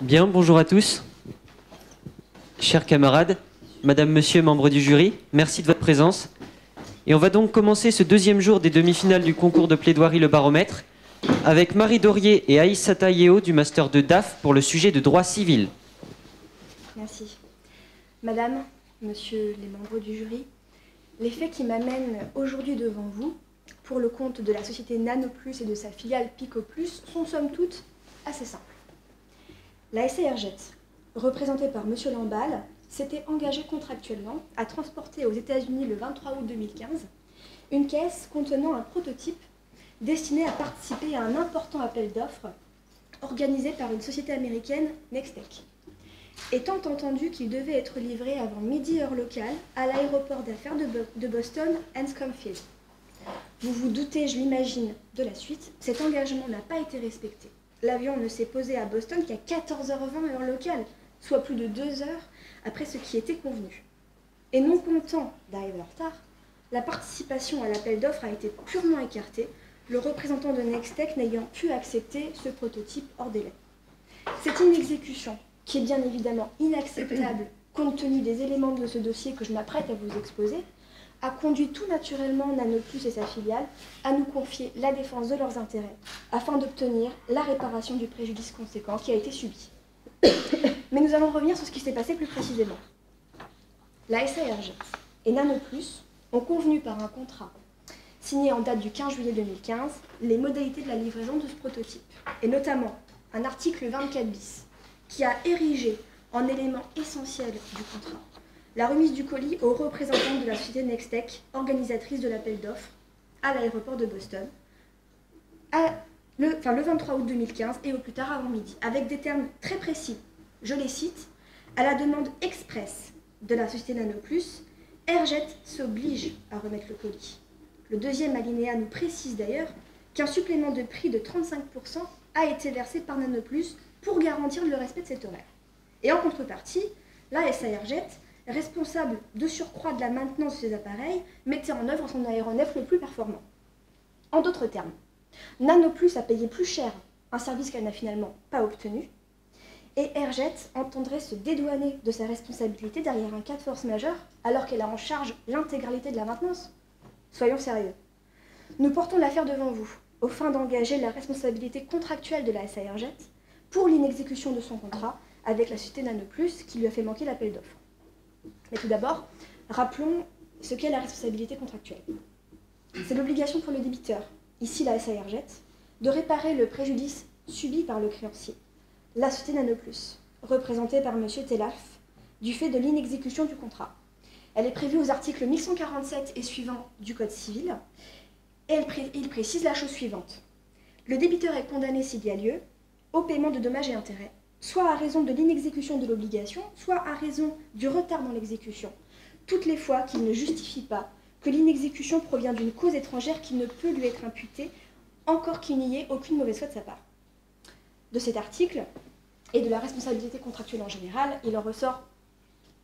Bien, bonjour à tous. Chers camarades, madame, monsieur, membres du jury, merci de votre présence. Et on va donc commencer ce deuxième jour des demi-finales du concours de plaidoirie Le Baromètre avec Marie Dorier et Aïssata Yeo du Master de DAF pour le sujet de droit civil. Merci. Madame, monsieur les membres du jury, les faits qui m'amènent aujourd'hui devant vous, pour le compte de la société Nanoplus et de sa filiale Picoplus, sont somme toute assez simples. La SARJET, représentée par monsieur Lamballe, s'était engagée contractuellement à transporter aux États-Unis le 23 août 2015 une caisse contenant un prototype destiné à participer à un important appel d'offres organisé par une société américaine, Nextech. Étant entendu qu'il devait être livré avant midi heure locale à l'aéroport d'affaires de Boston, Anscombe Field. Vous vous doutez, je l'imagine, de la suite, cet engagement n'a pas été respecté. L'avion ne s'est posé à Boston qu'à 14h20 heure locale, soit plus de 2 heures après ce qui était convenu. Et non content d'arriver en retard, la participation à l'appel d'offres a été purement écartée, le représentant de Nextech n'ayant pu accepter ce prototype hors délai. Cette inexécution, qui est bien évidemment inacceptable compte tenu des éléments de ce dossier que je m'apprête à vous exposer, a conduit tout naturellement Nanoplus et sa filiale à nous confier la défense de leurs intérêts afin d'obtenir la réparation du préjudice conséquent qui a été subi. Mais nous allons revenir sur ce qui s'est passé plus précisément. La SARJET et Nanoplus ont convenu par un contrat signé en date du 15 juillet 2015 les modalités de la livraison de ce prototype, et notamment un article 24 bis qui a érigé en élément essentiel du contrat la remise du colis aux représentants de la société Nextech, organisatrice de l'appel d'offres, à l'aéroport de Boston, le 23 août 2015 et au plus tard avant midi, avec des termes très précis. Je les cite, à la demande expresse de la société Nanoplus, AirJet s'oblige à remettre le colis. Le deuxième alinéa nous précise d'ailleurs qu'un supplément de prix de 35% a été versé par Nanoplus pour garantir le respect de cet horaire. Et en contrepartie, la SARJET, responsable de surcroît de la maintenance de ces appareils, mettait en œuvre son aéronef le plus performant. En d'autres termes, Nanoplus a payé plus cher un service qu'elle n'a finalement pas obtenu, et AirJet entendrait se dédouaner de sa responsabilité derrière un cas de force majeure alors qu'elle a en charge l'intégralité de la maintenance. Soyons sérieux. Nous portons l'affaire devant vous, aux fins d'engager la responsabilité contractuelle de la SARJET pour l'inexécution de son contrat avec la société Nanoplus qui lui a fait manquer l'appel d'offres. Mais tout d'abord, rappelons ce qu'est la responsabilité contractuelle. C'est l'obligation pour le débiteur, ici la SARJET, de réparer le préjudice subi par le créancier, la société Nanoplus, représentée par M. Telaf, du fait de l'inexécution du contrat. Elle est prévue aux articles 1147 et suivants du Code civil, et il précise la chose suivante. Le débiteur est condamné s'il y a lieu au paiement de dommages et intérêts, soit à raison de l'inexécution de l'obligation, soit à raison du retard dans l'exécution, toutes les fois qu'il ne justifie pas que l'inexécution provient d'une cause étrangère qui ne peut lui être imputée, encore qu'il n'y ait aucune mauvaise foi de sa part. De cet article, et de la responsabilité contractuelle en général, il en ressort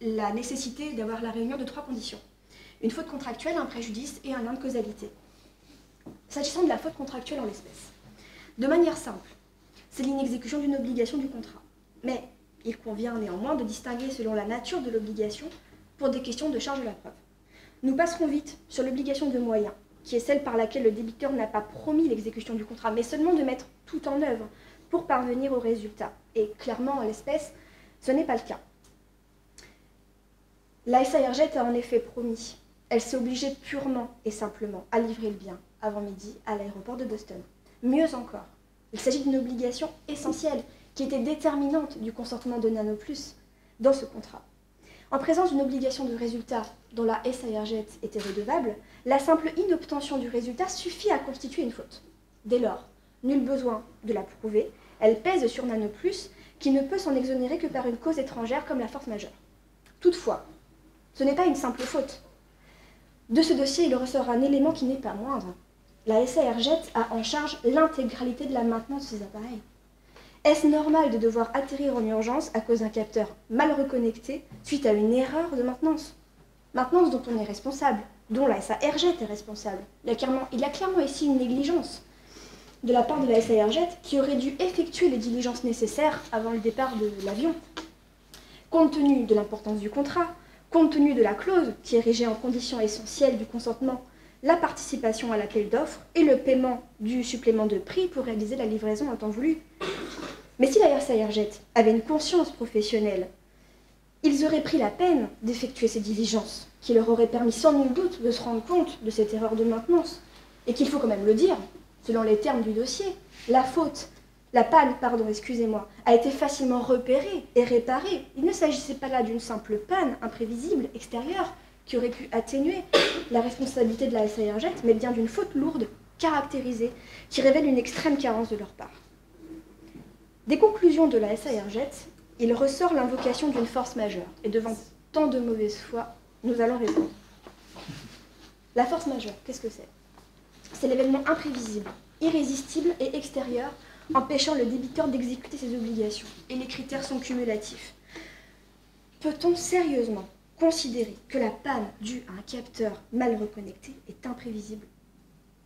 la nécessité d'avoir la réunion de 3 conditions. Une faute contractuelle, un préjudice et un lien de causalité. S'agissant de la faute contractuelle en l'espèce, de manière simple, c'est l'inexécution d'une obligation du contrat. Mais il convient néanmoins de distinguer selon la nature de l'obligation pour des questions de charge de la preuve. Nous passerons vite sur l'obligation de moyens, qui est celle par laquelle le débiteur n'a pas promis l'exécution du contrat, mais seulement de mettre tout en œuvre pour parvenir au résultat. Et clairement, en l'espèce, ce n'est pas le cas. La SARJET a en effet promis. Elle s'est obligée purement et simplement à livrer le bien avant midi à l'aéroport de Boston. Mieux encore, il s'agit d'une obligation essentielle qui était déterminante du consentement de Nanoplus dans ce contrat. En présence d'une obligation de résultat dont la SARJET était redevable, la simple inobtention du résultat suffit à constituer une faute. Dès lors, nul besoin de la prouver, elle pèse sur Nanoplus qui ne peut s'en exonérer que par une cause étrangère comme la force majeure. Toutefois, ce n'est pas une simple faute. De ce dossier, il ressort un élément qui n'est pas moindre. La SARJET a en charge l'intégralité de la maintenance de ces appareils. Est-ce normal de devoir atterrir en urgence à cause d'un capteur mal reconnecté suite à une erreur de maintenance? Maintenance dont on est responsable, dont la SARJET est responsable. Il y a clairement ici une négligence. de la part de la SA Airjet qui aurait dû effectuer les diligences nécessaires avant le départ de l'avion. Compte tenu de l'importance du contrat, compte tenu de la clause qui érigeait en condition essentielle du consentement la participation à l'appel d'offres et le paiement du supplément de prix pour réaliser la livraison en temps voulu. Mais si la SA Airjet avait une conscience professionnelle, ils auraient pris la peine d'effectuer ces diligences, qui leur auraient permis sans nul doute de se rendre compte de cette erreur de maintenance. Et qu'il faut quand même le dire, selon les termes du dossier, la panne, a été facilement repérée et réparée. Il ne s'agissait pas là d'une simple panne imprévisible, extérieure, qui aurait pu atténuer la responsabilité de la SA Airjet, mais bien d'une faute lourde, caractérisée, qui révèle une extrême carence de leur part. Des conclusions de la SA Airjet, il ressort l'invocation d'une force majeure. Et devant tant de mauvaise foi, nous allons répondre. La force majeure, qu'est-ce que c'est? C'est l'événement imprévisible, irrésistible et extérieur, empêchant le débiteur d'exécuter ses obligations. Et les critères sont cumulatifs. Peut-on sérieusement considérer que la panne due à un capteur mal reconnecté est imprévisible?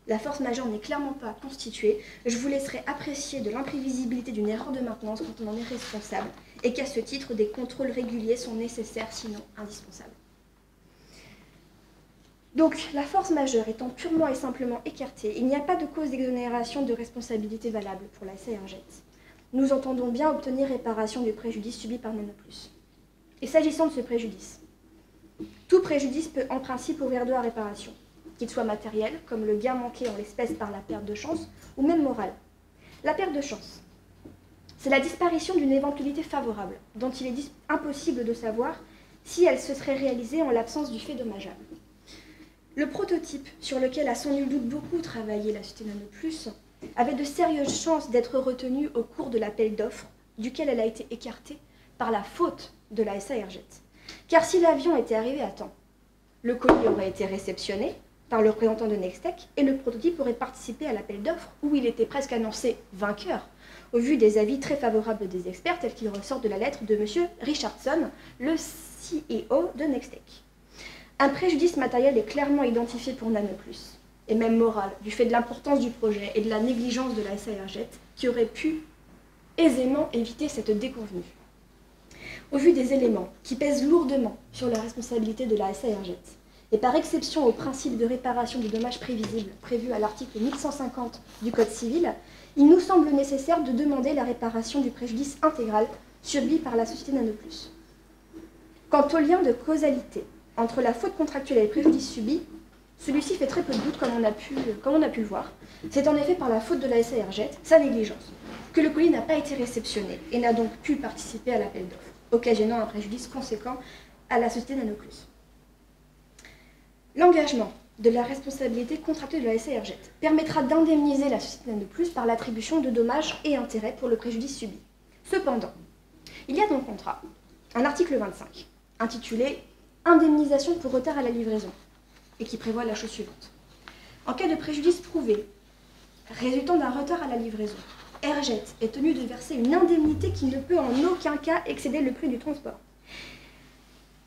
La force majeure n'est clairement pas constituée. Je vous laisserai apprécier de l'imprévisibilité d'une erreur de maintenance quand on en est responsable et qu'à ce titre, des contrôles réguliers sont nécessaires, sinon indispensables. Donc, la force majeure étant purement et simplement écartée, il n'y a pas de cause d'exonération de responsabilité valable pour la SA Airjet. Nous entendons bien obtenir réparation du préjudice subi par Nanoplus. Et s'agissant de ce préjudice, tout préjudice peut en principe ouvrir droit à réparation, qu'il soit matériel, comme le gain manqué en l'espèce par la perte de chance, ou même moral. La perte de chance, c'est la disparition d'une éventualité favorable, dont il est impossible de savoir si elle se serait réalisée en l'absence du fait dommageable. Le prototype, sur lequel a sans nul doute beaucoup travaillé la société Nanoplus, avait de sérieuses chances d'être retenu au cours de l'appel d'offres, duquel elle a été écartée par la faute de la SA Airjet. Car si l'avion était arrivé à temps, le colis aurait été réceptionné par le représentant de Nextech et le prototype aurait participé à l'appel d'offres où il était presque annoncé vainqueur, au vu des avis très favorables des experts tels qu'ils ressortent de la lettre de M. Richardson, le CEO de Nextech. Un préjudice matériel est clairement identifié pour Nanoplus, et même moral, du fait de l'importance du projet et de la négligence de la SA Airjet, qui aurait pu aisément éviter cette déconvenue. Au vu des éléments qui pèsent lourdement sur la responsabilité de la SA Airjet, et par exception au principe de réparation des dommages prévisibles prévu à l'article 1150 du Code civil, il nous semble nécessaire de demander la réparation du préjudice intégral subi par la société Nanoplus. Quant au lien de causalité entre la faute contractuelle et le préjudice subi, celui-ci fait très peu de doute comme on a pu le voir. C'est en effet par la faute de la SA Airjet, sa négligence, que le colis n'a pas été réceptionné et n'a donc pu participer à l'appel d'offres, occasionnant un préjudice conséquent à la société Nanoplus. L'engagement de la responsabilité contractuelle de la SA Airjet permettra d'indemniser la société Nanoplus par l'attribution de dommages et intérêts pour le préjudice subi. Cependant, il y a dans le contrat un article 25 intitulé « Indemnisation pour retard à la livraison » et qui prévoit la chose suivante. En cas de préjudice prouvé résultant d'un retard à la livraison, Airjet est tenu de verser une indemnité qui ne peut en aucun cas excéder le prix du transport.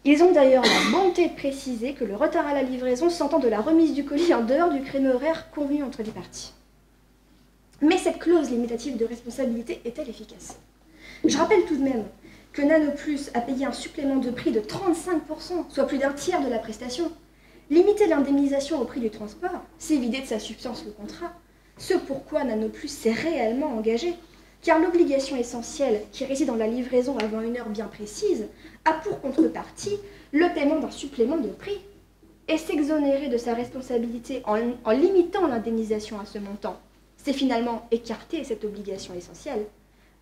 Ils ont d'ailleurs la bonté de préciser que le retard à la livraison s'entend de la remise du colis en dehors du créneau horaire convenu entre les parties. Mais cette clause limitative de responsabilité est-elle efficace? Je rappelle tout de même que Nanoplus a payé un supplément de prix de 35%, soit plus d'un tiers de la prestation. Limiter l'indemnisation au prix du transport, c'est vider de sa substance le contrat, ce pourquoi Nanoplus s'est réellement engagé. Car l'obligation essentielle qui réside dans la livraison avant une heure bien précise a pour contrepartie le paiement d'un supplément de prix. Et s'exonérer de sa responsabilité en limitant l'indemnisation à ce montant, c'est finalement écarter cette obligation essentielle.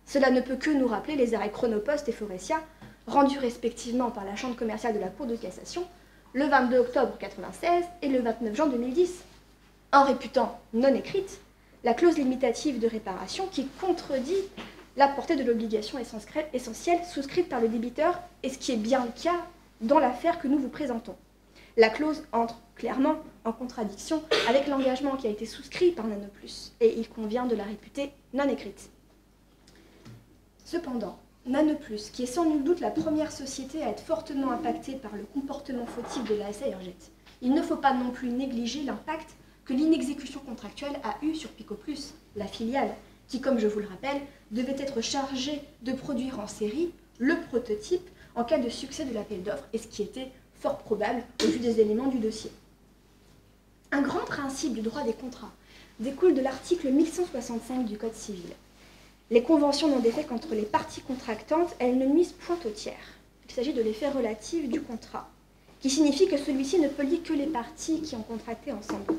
Cela ne peut que nous rappeler les arrêts Chronopost et Forestia, rendus respectivement par la Chambre commerciale de la Cour de cassation le 22 octobre 1996 et le 29 juin 2010, en réputant non écrite la clause limitative de réparation qui contredit la portée de l'obligation essentielle souscrite par le débiteur, et ce qui est bien le cas dans l'affaire que nous vous présentons. La clause entre clairement en contradiction avec l'engagement qui a été souscrit par Nanoplus, et il convient de la réputer non écrite. Cependant, Nanoplus, qui est sans nul doute la première société à être fortement impactée par le comportement fautif de la SA Airjet, il ne faut pas non plus négliger l'impact que l'inexécution contractuelle a eu sur Pico Plus, la filiale, qui, comme je vous le rappelle, devait être chargée de produire en série le prototype en cas de succès de l'appel d'offres, et ce qui était fort probable au vu des éléments du dossier. Un grand principe du droit des contrats découle de l'article 1165 du Code civil. Les conventions n'ont d'effet qu'entre les parties contractantes, elles ne nuisent point au tiers. Il s'agit de l'effet relatif du contrat, qui signifie que celui-ci ne peut lier que les parties qui ont contracté ensemble.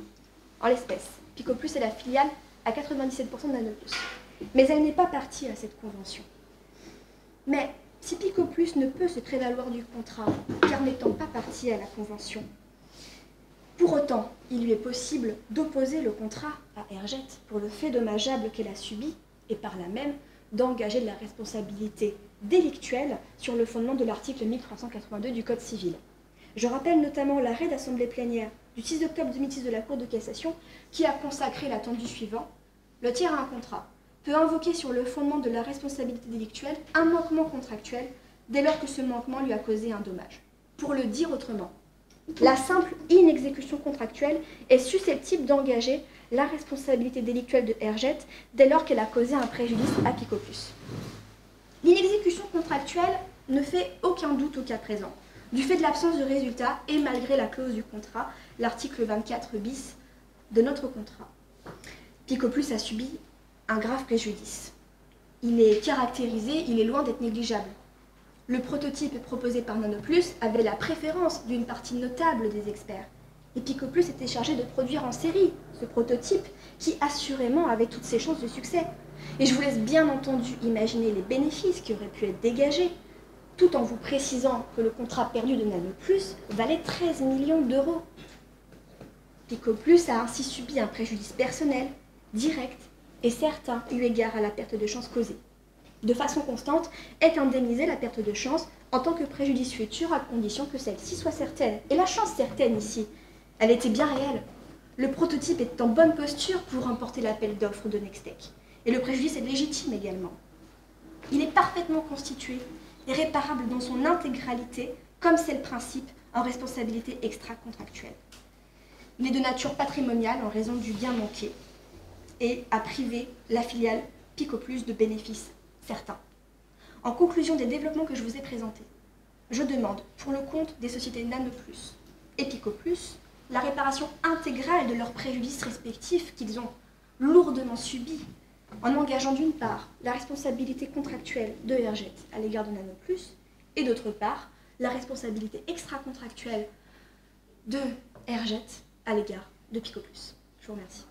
En l'espèce, Pico Plus est la filiale à 97% de Nanoplus, mais elle n'est pas partie à cette convention. Mais si Pico Plus ne peut se prévaloir du contrat, car n'étant pas partie à la convention, pour autant, il lui est possible d'opposer le contrat à Airjet pour le fait dommageable qu'elle a subi et par là même d'engager de la responsabilité délictuelle sur le fondement de l'article 1382 du Code civil. Je rappelle notamment l'arrêt d'assemblée plénière du 6 octobre 2006 de la Cour de cassation qui a consacré l'attendu suivant. Le tiers à un contrat peut invoquer sur le fondement de la responsabilité délictuelle un manquement contractuel dès lors que ce manquement lui a causé un dommage. Pour le dire autrement, la simple inexécution contractuelle est susceptible d'engager la responsabilité délictuelle de Airjet dès lors qu'elle a causé un préjudice à Pico Plus. L'inexécution contractuelle ne fait aucun doute au cas présent, du fait de l'absence de résultat et malgré la clause du contrat, l'article 24 bis de notre contrat. Pico Plus a subi un grave préjudice. Il est caractérisé, il est loin d'être négligeable. Le prototype proposé par Nanoplus avait la préférence d'une partie notable des experts. Et Pico Plus était chargé de produire en série ce prototype qui assurément avait toutes ses chances de succès. Et je vous laisse bien entendu imaginer les bénéfices qui auraient pu être dégagés, tout en vous précisant que le contrat perdu de Nanoplus valait 13 millions d'euros. Pico Plus a ainsi subi un préjudice personnel, direct et certain eu égard à la perte de chance causée. De façon constante, est indemnisée la perte de chance en tant que préjudice futur à condition que celle-ci soit certaine. Et la chance certaine ici, elle était bien réelle. Le prototype est en bonne posture pour remporter l'appel d'offres de Nextech. Et le préjudice est légitime également. Il est parfaitement constitué et réparable dans son intégralité, comme c'est le principe en responsabilité extra-contractuelle. Il est de nature patrimoniale en raison du bien manqué et a privé la filiale Pico Plus de bénéfices certains. En conclusion des développements que je vous ai présentés, je demande, pour le compte des sociétés Nanoplus et Pico Plus, la réparation intégrale de leurs préjudices respectifs qu'ils ont lourdement subis, en engageant d'une part la responsabilité contractuelle de Airjet à l'égard de Nanoplus, et d'autre part la responsabilité extra-contractuelle de Airjet à l'égard de Pico Plus. Je vous remercie.